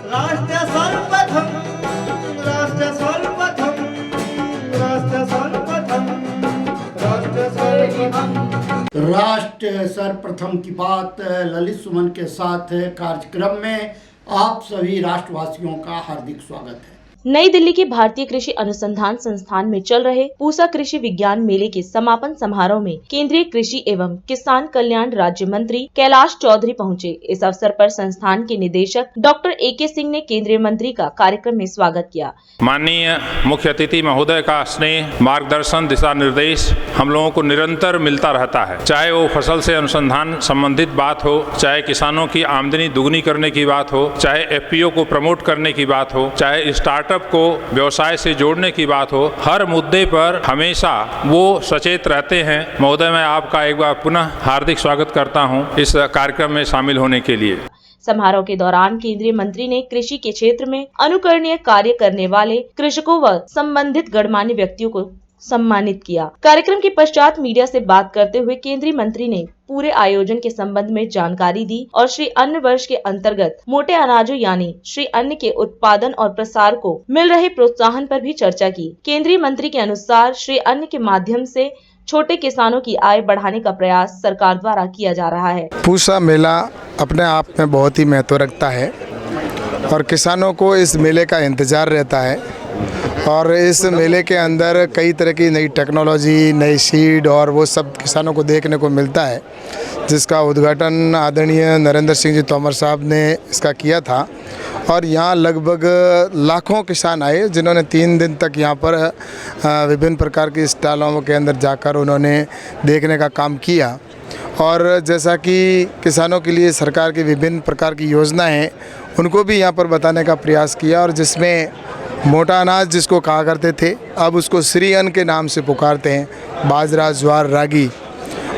राष्ट्र सर्वप्रथम, राष्ट्र सर्वप्रथम, राष्ट्र सर्वप्रथम, राष्ट्र सर्वप्रथम। राष्ट्र सर्वप्रथम की बात ललित सुमन के साथ कार्यक्रम में आप सभी राष्ट्रवासियों का हार्दिक स्वागत है। नई दिल्ली के भारतीय कृषि अनुसंधान संस्थान में चल रहे पूसा कृषि विज्ञान मेले के समापन समारोह में केंद्रीय कृषि एवं किसान कल्याण राज्य मंत्री कैलाश चौधरी पहुंचे। इस अवसर पर संस्थान के निदेशक डॉक्टर ए.के. सिंह ने केंद्रीय मंत्री का कार्यक्रम में स्वागत किया। माननीय मुख्य अतिथि महोदय का स्नेह, मार्गदर्शन, दिशा निर्देश हम लोगों को निरंतर मिलता रहता है। चाहे वो फसल से अनुसंधान संबंधित बात हो, चाहे किसानों की आमदनी दुगनी करने की बात हो, चाहे एफपीओ को प्रमोट करने की बात हो, चाहे स्टार्टअप को व्यवसाय से जोड़ने की बात हो, हर मुद्दे पर हमेशा वो सचेत रहते हैं। महोदय, मैं आपका एक बार पुनः हार्दिक स्वागत करता हूं इस कार्यक्रम में शामिल होने के लिए। समारोह के दौरान केंद्रीय मंत्री ने कृषि के क्षेत्र में अनुकरणीय कार्य करने वाले कृषकों व संबंधित गणमान्य व्यक्तियों को सम्मानित किया। कार्यक्रम के पश्चात मीडिया से बात करते हुए केंद्रीय मंत्री ने पूरे आयोजन के संबंध में जानकारी दी और श्री अन्न वर्ष के अंतर्गत मोटे अनाजों यानी श्री अन्न के उत्पादन और प्रसार को मिल रहे प्रोत्साहन पर भी चर्चा की। केंद्रीय मंत्री के अनुसार श्री अन्न के माध्यम से छोटे किसानों की आय बढ़ाने का प्रयास सरकार द्वारा किया जा रहा है। पूसा मेला अपने आप में बहुत ही महत्व रखता है और किसानों को इस मेले का इंतजार रहता है और इस मेले के अंदर कई तरह की नई टेक्नोलॉजी, नई सीड और वो सब किसानों को देखने को मिलता है, जिसका उद्घाटन आदरणीय नरेंद्र सिंह जी तोमर साहब ने इसका किया था। और यहाँ लगभग लाखों किसान आए जिन्होंने 3 दिन तक यहाँ पर विभिन्न प्रकार की स्टॉलों के अंदर जाकर उन्होंने देखने का काम किया। और जैसा कि किसानों के लिए सरकार की विभिन्न प्रकार की योजनाएं हैं, उनको भी यहाँ पर बताने का प्रयास किया। और जिसमें मोटा अनाज जिसको कहा करते थे, अब उसको श्री अन्न के नाम से पुकारते हैं, बाजरा, ज्वार, रागी,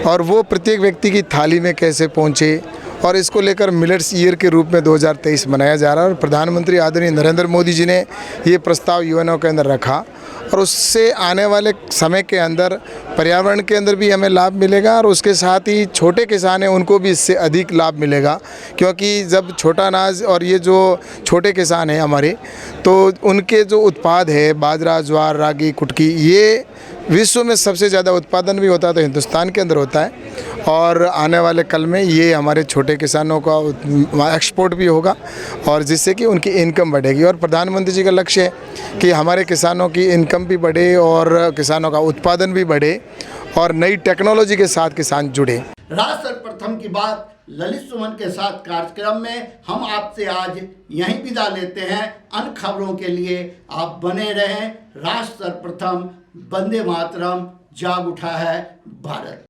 और वो प्रत्येक व्यक्ति की थाली में कैसे पहुँचे, और इसको लेकर मिलेट्स ईयर के रूप में 2023 मनाया जा रहा है। और प्रधानमंत्री आदरणीय नरेंद्र मोदी जी ने ये प्रस्ताव यूएनओ के अंदर रखा और उससे आने वाले समय के अंदर पर्यावरण के अंदर भी हमें लाभ मिलेगा और उसके साथ ही छोटे किसान हैं उनको भी इससे अधिक लाभ मिलेगा। क्योंकि जब छोटा अनाज और ये जो छोटे किसान हैं हमारे, तो उनके जो उत्पाद है बाजरा, ज्वार, रागी, कुटकी, ये विश्व में सबसे ज़्यादा उत्पादन भी होता है तो हिंदुस्तान के अंदर होता है। और आने वाले कल में ये हमारे छोटे किसानों का एक्सपोर्ट भी होगा और जिससे कि उनकी इनकम बढ़ेगी। और प्रधानमंत्री जी का लक्ष्य है कि हमारे किसानों की इनकम भी बढ़े और किसानों का उत्पादन भी बढ़े और नई टेक्नोलॉजी के साथ किसान जुड़े। राष्ट्र सर्वप्रथम की बात ललित सुमन के साथ कार्यक्रम में हम आपसे आज यहीं विदा लेते हैं। अन्य खबरों के लिए आप बने रहें। राष्ट्र सर्वप्रथम, वंदे मातरम, जाग उठा है भारत।